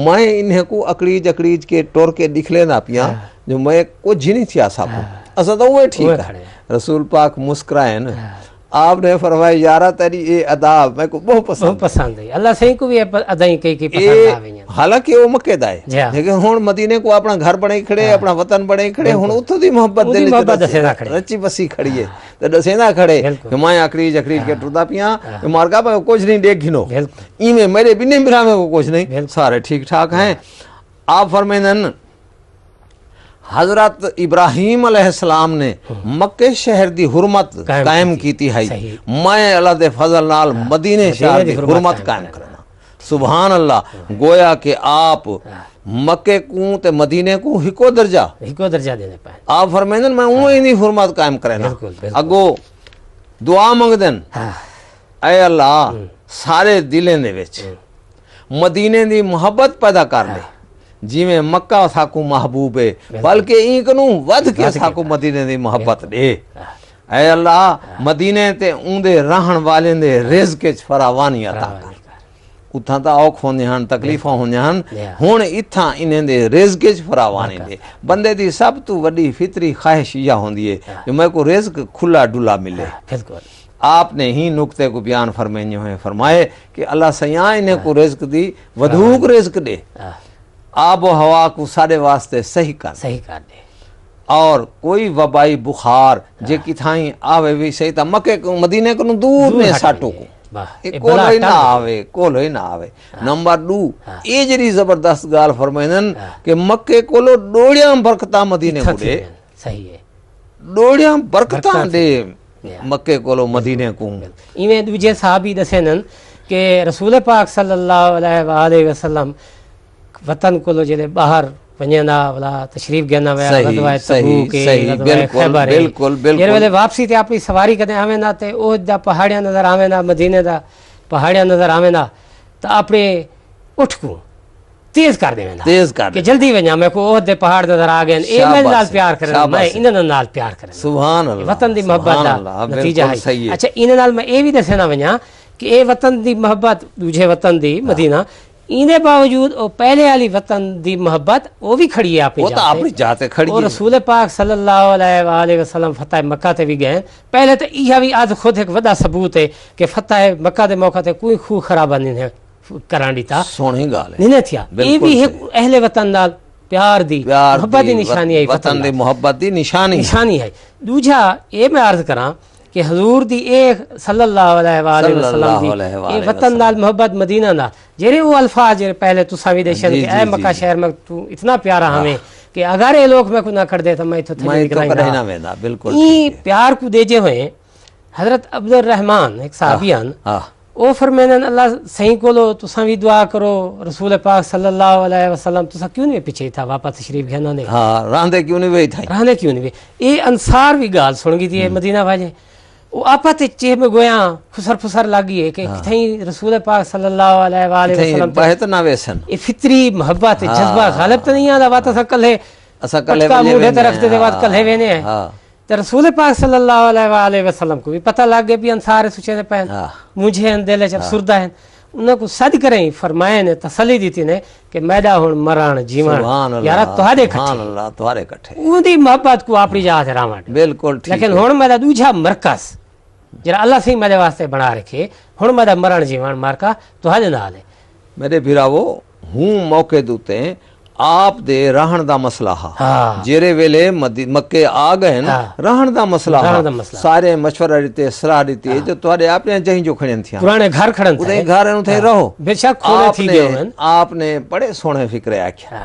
S4: मैं इन्हें को अकड़ीज अकड़ीज के टोर के दिखले ना पिया जो मैं कुछ नहीं थिया साहब असा तो वो ठीक है। रसूल पाक मुस्कुराए न आपने फरमाया यारा तेरी ये अदा मेरे को बहुत पसंद है।
S3: अल्लाह सही को भी अदा ही कई पसंद आवे
S4: हालांकि वो मक्के दा है लेकिन हुन मदीने को अपना घर बने खड़े अपना वतन बने खड़े हुन उतो दी मोहब्बत दिल दसेना खड़े रची बसी खड़ी है तो दसेना खड़े कि मैं अकड़ीज अकड़ीज के टुरदा पिया मारका पे कुछ नहीं देख घिनो इमे मेरे बिने बिरा में को कुछ नहीं सारे ठीक ठाक हैं। आप फरमाइनन हजरत इब्राहिम अलैहिस्सलाम ने मक्के शहर दी हुरमत कायम की थी है मैं अल्लाह दे फजल नाल मदीने शहर दी हुरमत कायम करना सुभान अल्लाह गोया के आप मक्के को ते मदीने को हिको दर्जा
S3: देने पाए
S4: आप फरमाइंदन मैं वो इनी हुरमत कायम करना अगो दुआ मंगदन ऐ अल्लाह सारे दिलें दे विच मदीने दी मोहब्बत पैदा कर ले जिमें मक्का साकू महबूब है बल्कि इकनू वध के साकू मदीने दी मोहब्बत दे। ऐ अल्लाह मदीने ते उंदे रहन वाले दे रिज़्क़ च फरावानी अता कर उथा ता औख होंदे हन तकलीफां होंदियां हन हुण इथा इन्हें दे रिज़्क़ च फरावानी दे। बंदे दी सब तो वड्डी फितरी ख्वाहिश इहा होंदी है जो मैं को रिज़्क़ खुला डुला मिले। आपने ही नुक्ते को बयान फरमाए फरमाए कि अल्लाह सयां इन्हें को रिज़्क़ दी वधूक रिज़्क़ दे आबो हवा को सारे वास्ते सही कर दे और कोई वबाई बुखार जे की थाई आवे भी सही ता मक्के को मदीने को दूर ने साटो को कोलो ही ना आवे। नंबर 2 ये जरी जबरदस्त गाल फरमाइनन कि मक्के कोलो डोड़ियां बरकता मदीने को दे
S3: सही है
S4: डोड़ियां बरकता दे मक्के कोलो मदीने को
S3: इवें दूजे साहबी दसेनन कि रसूल पाक सल्लल्लाहु अलैहि वसल्लम वतन को जॾहिं ॿाहिरि वञंदा भला तशरीफ़ ॾियंदा विया वापसी ते अपनी सवारी कदें आवेंदा ते ओहद जा पहाड़ियां नज़र आवेंदा मदीने दा पहाड़ियां नज़र आवेंदा तो अपने उठ को तेज कर देवेंदा कि जल्दी वञा मेरे को ओहद दे पहाड़ नज़र आ गए ए मेरे नाल प्यार करे मैं इन्हां नाल प्यार करे सुभान अल्लाह वतन दी मोहब्बत दा नतीजा है। अच्छा इन्हां नाल मैं ए भी दसना वञा कि ए वतन दी मोहब्बत दूजे वतन दी मदीना इने बावजूद वो पहले वाली वतन दी मोहब्बत वो भी खड़ी है अपनी
S4: जाते खड़ी
S3: और रसूल पाक सल्लल्लाहु अलैहि वसल्लम फतह मक्का ते भी गए पहले तो यह भी आज खुद एक वड़ा सबूत है कि फतह मक्का दे मौका ते कोई खूह खराबा नहीं करान दीता
S4: सोहनी गाल है
S3: नहीं थिया ये भी एक अहले वतन नाल प्यार दी मोहब्बत दी निशानी है
S4: वतन दी मोहब्बत दी निशानी
S3: है। दूजा ये मैं अर्ज करा कि हजूर दी एक सल्लल्लाहु अलैहि वसल्लम दी ए वतन नाल मोहब्बत मदीना नाल जेरे वो अल्फाज जेरे पहले तुसा भी देशन के ए मक्का शहर में तू इतना प्यारा हमें कि अगर ये लोग मैं को ना कर दे तो मैं तो
S4: ना वेंदा बिल्कुल
S3: ई प्यार को देजे हुए हजरत अब्दुल रहमान एक साहबियान ओ फरमानन अल्लाह सही कोलो तुसा भी दुआ करो रसूल पाक सल्लल्लाहु अलैहि वसल्लम तुसा क्यों नहीं पीछे था वापस तशरीफ घेना ने
S4: हां रांदे क्यों नहीं वेई था
S3: रांदे क्यों नहीं वे ए अंसार भी गाल सुन गई थी मदीना वाजे वो आपते चे में गोया फुसर फुसर लागी है कि थई रसूल पाक सल्लल्लाहु अलैहि वसल्लम
S4: बहत ना वेसन
S3: ए फितरी मोहब्बत जज्बा गालिब तो नहीं आला बात असा कल मुंडे ते रखते दे बात कल है वेने हां तो रसूल पाक सल्लल्लाहु अलैहि वसल्लम को भी पता लग गया भी अंसार सुचे पैन मुझे अंदेले जब सुरदा है उनको सद करें फरमाए ने तसली दी ने कि मैदा हुण मरण जीवन यारा तुहाडे
S4: सुभान अल्लाह तुम्हारे कट्ठे
S3: उदी मोहब्बत को अपनी जात रावण
S4: बिल्कुल ठीक
S3: लेकिन हुण मैदा दूजा मरकज जरा अल्लाह से मेरे वास्ते बना रखे हुण मैदा मरण जीवन मारका तुहाडे नाल है
S4: मेरे भिरावो हूँ मौके दूते आप दे रहन दा मसला हा
S3: हाँ।
S4: जेरे वेले मक्के आ गए न रहन दा मसला हा सारे मशवरा दीते सलाह दीती जो तुम्हारे आपने जहीं जो खड़न थिया
S3: पुराने घर खड़न थे
S4: उदे घर उथे रहो
S3: बेशक खोले थी गए
S4: आपने बड़े सोने फिक्रे आख्या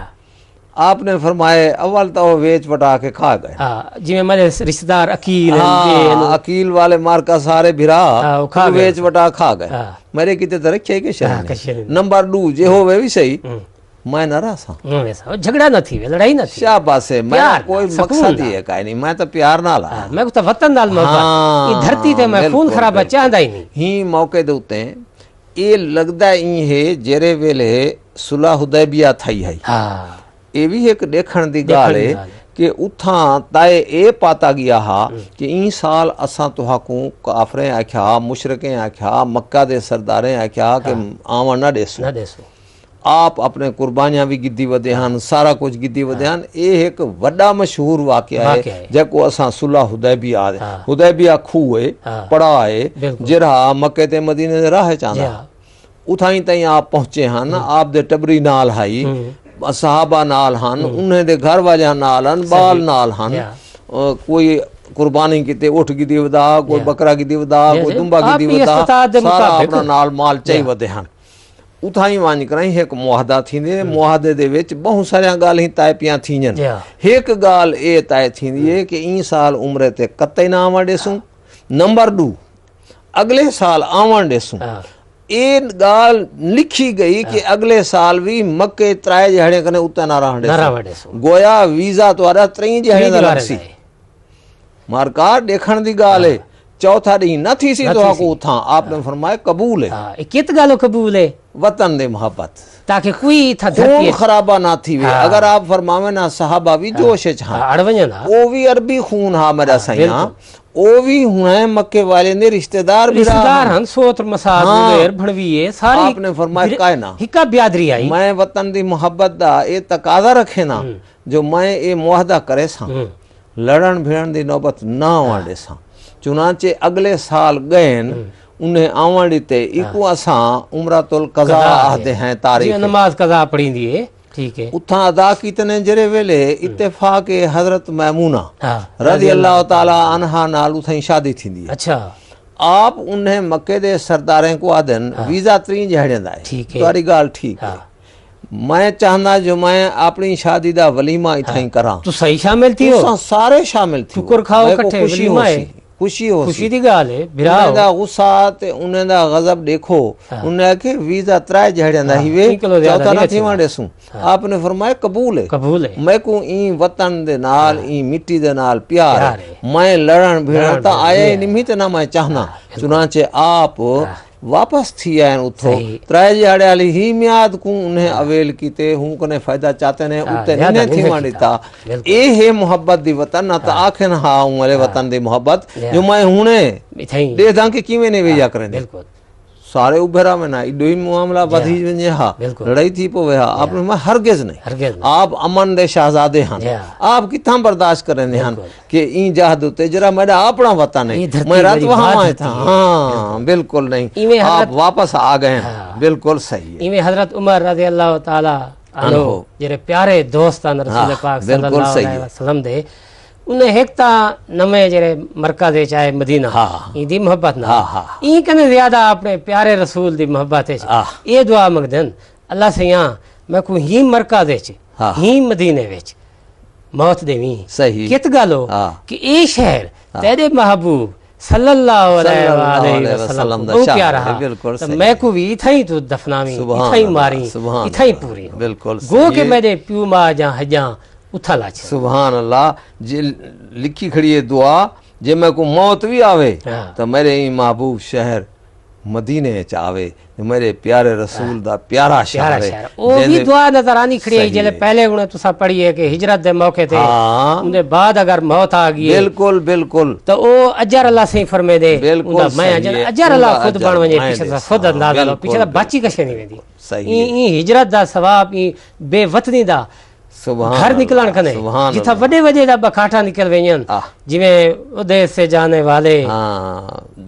S4: आपने फरमाए अव्वल तो वो वेच वटा के खा गए
S3: जिवें मेरे रिश्तेदार अकील
S4: अकील वाले मार का सारे भिरा वेच वटा खा गए मेरे किते तो रखे के शरण नंबर 2 जे होवे भी सही मैं नाराज
S3: हां झगड़ा न थी लड़ाई न थी
S4: शाबाश है मैं कोई मकसद ही है काई नहीं मैं तो प्यार नाल
S3: मैं तो वतन नाल मोहब्बत ई धरती ते मैं खून खराबा चाहंदा ही नहीं
S4: ही मौके दे उते ये लगदा ई है जेरे वेले सुलह हुदैबिया थई है
S3: हां
S4: ये भी एक देखण दी गाल है कि उथा ताए ए पाता गया हा कि ई साल असा तुहाकू काफरे आख्या मुशरके आख्या मक्का दे सरदारे आख्या कि आवा ना देसो आप अपने कुर्बानियां भी गिद्दी वधे हन सारा कुछ गिद्दी वधे हन ये एक वड्डा मशहूर वाकया है जेको असा सुलह हुदैबिया खूह है पड़ा है जिरा मक्के ते मदीने दे राह चांदा उथाई ताई आप पहुंचे हन आप दे टबरी नाल हाई सहाबा नाल हन उन्हें दे घर वाले नाल हन बाल नाल हन कोई कुर्बानी किते उठ गिदी वदा कोई बकरा गिदी वदा कोई दुंबा गिदी वदा सारा अपना नाल माल चाई वदे हन उथाई वञ कर एक मुआहदा थींदे मुआहदे दे विच बहुत सारियां ॻाल्हियूं तय पियां थींजन एक ॻाल्हि ए तय थींदी है कि ई साल उम्र ते कतई ना आवा ॾेसूं नंबर 2 अगले साल आवन ॾेसूं ए ॻाल्हि लिखी गई कि अगले साल भी मक्के 3 जहड़े कने उते ना रहण ॾेसूं गोया वीज़ा तुहारा 3 जहड़े दा लगसी मारका देखण दी ॻाल्हि है चौथा डी न थी सी तो को उठा आपने फरमाया कबूल है
S3: कित गालो कबूल है
S4: वतन दे मोहब्बत
S3: ताकि कोई था
S4: खून खराबा ना थी वे अगर आप फरमावे ना सहाबा भी जोश छा
S3: अड़वण ना
S4: ओ भी अरबी खून हा मेरा सैया ओ भी हुए मक्के वाले ने रिश्तेदार
S3: हन सोत्र मसाद मेर भणवीए सारी
S4: आपने फरमाया काए ना
S3: हिका ब्यादरी आई
S4: मैं वतन दी मोहब्बत दा ए तकाजा रखे ना जो मैं ए मुआहदा करे सा लड़न भिड़न दी नौबत ना वाडे सा चुनाचे अगले साल गएन उन्हें आवन दीते इको असा उम्रतुल कज़ा आदे हैं तारीख
S3: नमाज कज़ा पढ़ी दिए ठीक है
S4: उथा अदा कीतने जरे वेले इत्तेफाक हजरत मैमूना रज़ी अल्लाह ताला अन्हा नाल उथई शादी थींदी
S3: अच्छा
S4: आप उन्हें मक्के दे सरदारें को आदन वीजा 3 जहड़ेंदा है
S3: ठीक है
S4: तुम्हारी गाल ठीक है मैं चाहना जो मैं अपनी शादी दा वलीमा इथई करा
S3: तू सही शामिल थी हो
S4: सारे शामिल थी
S3: शुक्र खाओ इकट्ठे वलीमा है
S4: खुशी
S3: दी गाल है
S4: उन्हें दा गुस्सा ते उन्हें दा गजब देखो उन्हें के वीजा 3 जहड़ेंदा ही वे चौथा ना थी वाडेसू आपने फरमाया कबूल है मैं को ई वतन दे नाल ई मिट्टी दे नाल प्यार मैं लड़न भिड़न ता आया ही निमित ना मैं चाहना चुनाचे आप वापस थी आए उथो 3 जहड़े वाली ही मियाद को उन्हें अवेल कीते हूं कने फायदा चाहते ने उते ने थी वाडीता ए है मोहब्बत दी वतन ना ता आखे ना हा वाले वतन दी मोहब्बत जो मैं हुने दे दा के किवे ने वेजा करे बिल्कुल सारे उभरा में ना इडो ही मामला बधी वने हा लड़ाई थी पोवे हा आपने मैं हरगिज नहीं आप अमन दे शहजादे हन आप किथा बर्दाश्त करने हन कि ई जहाद उते जरा मेरा अपना वतन है मैं रात वहां आया था हां बिल्कुल नहीं आप वापस आ गए बिल्कुल सही है
S3: इमे हजरत उमर रजी अल्लाह ताला अन्हु जेरे प्यारे दोस्त रसूल पाक सल्लल्लाहु अलैहि वसल्लम दे उन्हें हेकता नमे जेरे मरकज है चाहे मदीना ईदी मोहब्बत ना ई कने ज्यादा अपने प्यारे रसूल दी मोहब्बत है ये दुआ मंगदन अल्लाह से यहां मैं को ही मरकज है ही मदीने विच मौत देवी
S4: सही
S3: कित गालो कि ए शहर तेरे महबूब सल्लल्लाहु अलैहि वसल्लम दा प्यारा है बिल्कुल सही मैं को भी इथई तो दफनावी इथई मारी इथई पूरी
S4: बिल्कुल
S3: गो के मेरे प्यू मा जा हजा उथला
S4: सुभान अल्लाह जे लिखी खड़ी है दुआ जे मैं को मौत भी आवे तो मेरे ही महबूब शहर मदीने च आवे मेरे प्यारे रसूल दा प्यारा
S3: प्यारा
S4: शहर
S3: शहर ओ भी दुआ नजर आनी खड़ी है जेले पहले उन्हें तुसा पढ़ी है कि हिजरत दे मौके थे उनके बाद अगर मौत आ गई
S4: बिल्कुल बिल्कुल
S3: तो ओ अजर अल्लाह से फरमे दे
S4: बिल्कुल
S3: मैं अजर अल्लाह खुद बन वने पीछे से खुद अंदाजा लो पीछे बाची कशे नहीं वेंदी
S4: सही
S3: ई हिजरत दा सवाब ई बेवतनी दा घर निकलन कने जिथा वडे वडे दा बखाटा निकल वेयन जिवें उदेश से जाने वाले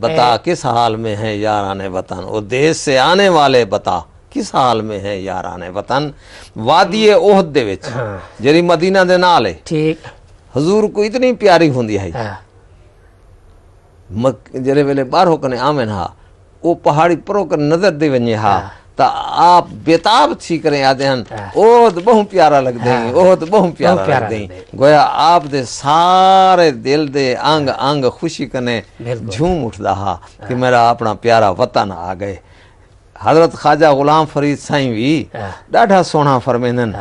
S4: बता किस हाल में है याराने वतन उदेश से आने वाले बता किस हाल में है याराने वतन वादी ओहद दे विच जेरी मदीना दे नाल है ठीक हुजूर को इतनी प्यारी हुंदी है जेरे वेले बाहरों कने आवेन हा ओ पहाड़ी परो कर नजर दे वने हा ता आप बेताब थी करें आदे हन ओ तो बहुत प्यारा लगदे ओ तो बहुत प्यारा लगदे गोया आप दे सारे दिल दे अंग अंग खुशी कने झूम उठदा हा कि मेरा अपना प्यारा वतन आ गए हजरत ख्वाजा गुलाम फरीद साईं भी डाढ़ा सोना फरमेंदन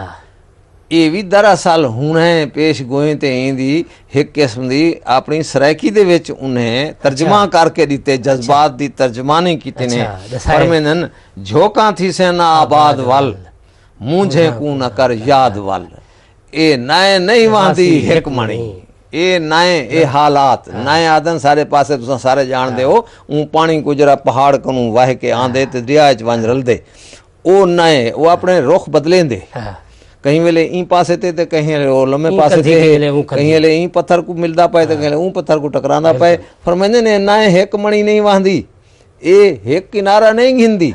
S4: ये भी दरअसल हुणे पेश गोए ते इंदी एक किस्म दी अपनी सरायकी दे विच उन्हें तर्जमा करके दिते जज्बात दी तर्जमानी कीते ने फरमेंदन झोका थी से ना आबाद वल मुझे को न कर याद वल ए नए नहीं वांदी हिकमणी ए नए ए हालात नए आदन सारे पासे तुसा सारे जान दे हो ऊ पानी को जरा पहाड़ कनु वाह के आंदे ते दरिया च वंज रलदे ओ नए वो अपने रुख बदलेंदे कहीं वेले ई पासे ते कहीं ओ लम्बे पासे ते कहीं वेले ई पत्थर को मिलदा पाए ते कहीं ऊ पत्थर को टकरांदा पाए फरमांदे ने नाए हिक मणी नहीं वांदी ए हिक किनारा नहीं घिंदी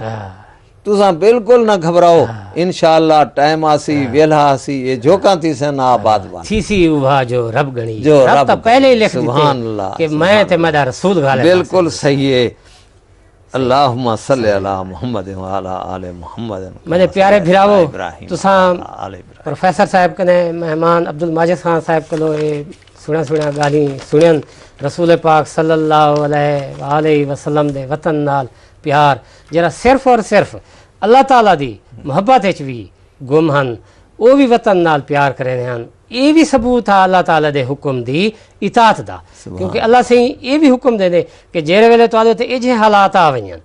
S4: तुसा बिल्कुल ना घबराओ इंशाअल्लाह टाइम आसी वेला आसी ये जोका थी से ना आबाद बन
S3: थीसी उभा जो रब गणी जो रब तो पहले ही लिख दिते सुभान अल्लाह कि मैं ते मेरा रसूल गाले
S4: बिल्कुल सही है अल्लाहुम्मा सल्ली अला मुहम्मद व अला आले मुहम्मद
S3: मेरे प्यारे भिरावो तुसा प्रोफेसर साहब कने मेहमान अब्दुल माजिद खान साहब कलो ए सुना सुना गाली सुनन रसूल पाक सल्लल्लाहु अलैहि वसल्लम दे वतन नाल प्यार जरा सिर्फ और सिर्फ अल्लाह ताला दी मोहब्बत विच भी गुम हन वो भी वतन नाल प्यार करे हन ये भी सबूत है अल्लाह ताला दे हुक्म दी इताअत दा क्योंकि अल्लाह से ये भी हुक्म दे दे कि जेरे वेले तुहाडे ते इजे हालात आ वणन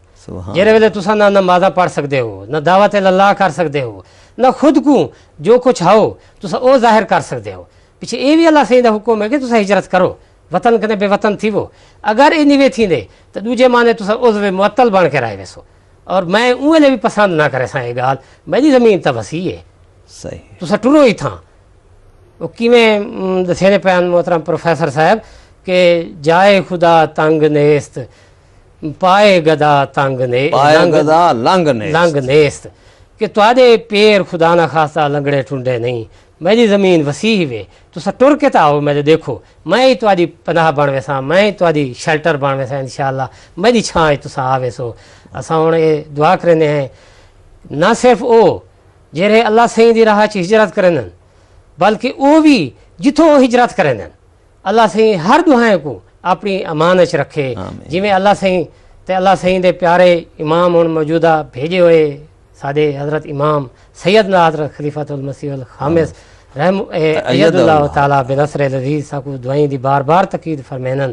S3: जेरे वेले तुसा ना नमाज़ां पढ़ सकदे हो ना दावत अल्लाह कर सकदे हो ना खुद को जो कुछ आओ तुसा ओ जाहिर कर सकदे हो पीछे ये भी अल्लाह से दा हुक्म है कि तुसा हिजरत करो वतन कने बेवतन थी वो अगर ये निवे थींदे तो दूजे माने तुसा उज़्व मुअत्तल बन के रहे वैसो और मैं उहे भी पसंद ना करे सा ये गाल मेरी ज़मीन तो वसी है
S4: सही
S3: तुसा टुरो ही था वो किवें दसेने पैन मोहतरम प्रोफेसर साहब के जाए खुदा तंग नेस्त पाए गदा तंग ने
S4: पाए गदा लंग
S3: नेस्त कि तुहाडे पैर खुदा ना खासा लंगड़े टुंडे नहीं मेरी ज़मीन वसी वे तुसा टुर के आओ मैं देखो मैं ही तुहाडी पनाह बन वैसा मैं ही तुहाडी शेल्टर बन वैसा इंशाअल्लाह मेरी छां तुसा आवे सो असां हुण ये दुआ करने हैं ना सिर्फ ओ जेरे अल्लाह सही दी राह च हिजरत करन बल्कि वो भी जिथों हिजरत करें अल्लाह सही हर दुआएं को अपनी अमान च रखे जिमें अल्लाह सही दे प्यारे इमाम हुण मौजूदा भेजे हुए सादे हजरत इमाम सैयदना हजरत खलीफतुल मसीहुल खामिस रहम अय्यदुल्लाह ताला बिनसर अज़ीज़ साकू दुआई दी बार बार तकीद फरमानन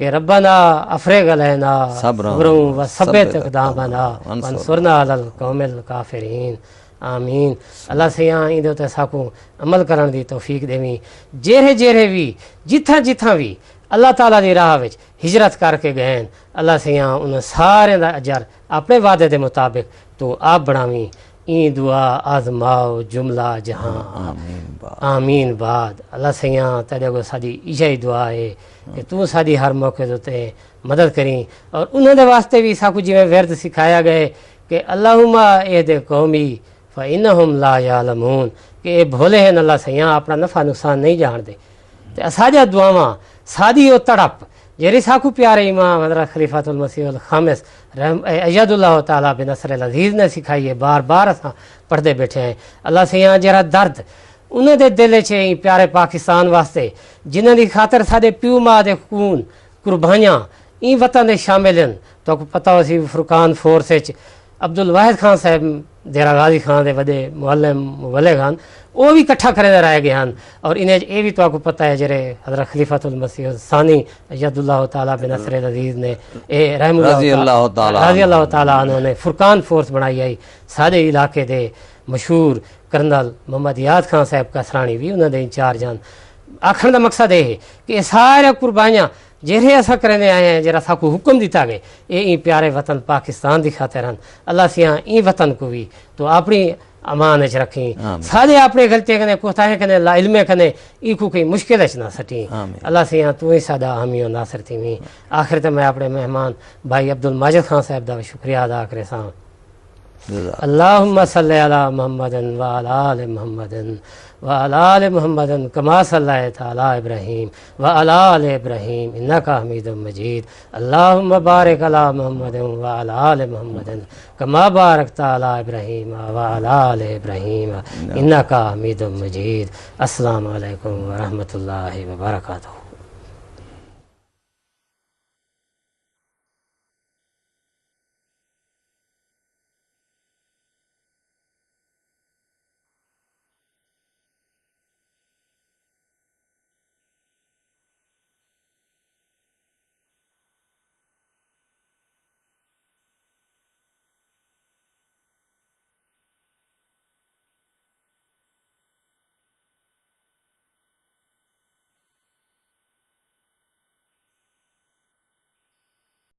S3: कि रब्बना अफरिग अलैना सब्रन व सब्बित अक़दामना वंसुरना अलल कौमिल काफ़िरीन आमीन अल्लाह से यहाँ इंदे ते साकू अमल करन दी तौफीक देवी जेरे जेरे भी जिथा जिथा भी अल्लाह ताला दी राह विच हिजरत करके गए अल्लाह से यहाँ उन सारे दा अजर अपने वादे दे मुताबिक तो आप बढ़ावी ई दुआ आजमाओ जुमला जहां आमीन बाद अल्लाह से यहाँ तेरे को साडी इजाई दुआ है कि तू साडी हर मौके ते मदद करी और उन्होंने वास्ते भी साकू जिवें विरद सिखाया गए कि अल्लाहुम्मा एहदे कौमी फ़इन्नहुम ला यालमून कि भोले हैं अल्लाह से यहाँ अपना नफ़ा नुकसान नहीं जानते तो असाजा दुआवां सादी और तड़प जेरी साकू प्यारे इमाम हज़रत खलीफतुल मसीहुल खामिस रहम अय्यदुल्लाह ताला बिनसर अज़ीज़ ने सिखाई है बार बार असां पढ़ते बैठे हैं अल्लाह से यहाँ जरा दर्द उन्होंने दिल च प्यारे पाकिस्तान वास्ते जिन्हों की खातर साडे प्यू माँ के खून कुर्बानियाँ ई वतन दे शामिल हैं तो पता हो सी फुरकान फोर्स अब्दुल वाहिद खान साहब देरा गाजी खान दे वडे मुअल्लिम वले खान वो भी इकट्ठा करे रह गए हैं। और इन्हें ये भी तो आपको पता है जरे हज़रत खलीफतुल मसीह सानी अय्यदुल्लाह ताला बिन नसर अज़ीज़ ने ए
S4: रज़ी अल्लाह ताला
S3: उन्होंने फुरकान फोर्स बनाई आई सारे इलाके दे मशहूर कर्नल मोहम्मद याद खान साहब कसरानी भी उन्होंने इंचार्ज हैं। आखण का मकसद ये है कि सारे कुर्बानियाँ जेरे असा करने आए हैं जरा साकू हुक्म दिता गए ये प्यारे वतन पाकिस्तान की खातिर हैं। अल्लाह सियाँ ई वतन को भी तो अपनी अमान च रखी सारे अपने गलतियां कने कोताहें कने ला इल्मे कने इको कोई मुश्किल च ना सटी। अल्लाह सियाँ तू ही सादा हामी नासर थी। आखिर तो मैं अपने मेहमान भाई अब्दुल माजिद खान साहब का शुक्रिया अदा करे सा। अल्लाहुम्मा सल्ली अला मुहम्मदिन व अला आलि मुहम्मदिन व अला आलि मुहम्मदिन कमा सल्लैता अला इब्राहीम व अला आलि इब्राहीम इन्नका हमीदुम मजीद। अल्लाहुम्मा बारिक अला मुहम्मदिन व अला आलि मुहम्मदिन कमा बारकता अला इब्राहीम व अला आलि इब्राहीम इन्नका हमीदुम मजीद। अस्सलामु अलैकुम व रहमतुल्लाहि व बरकातुहू।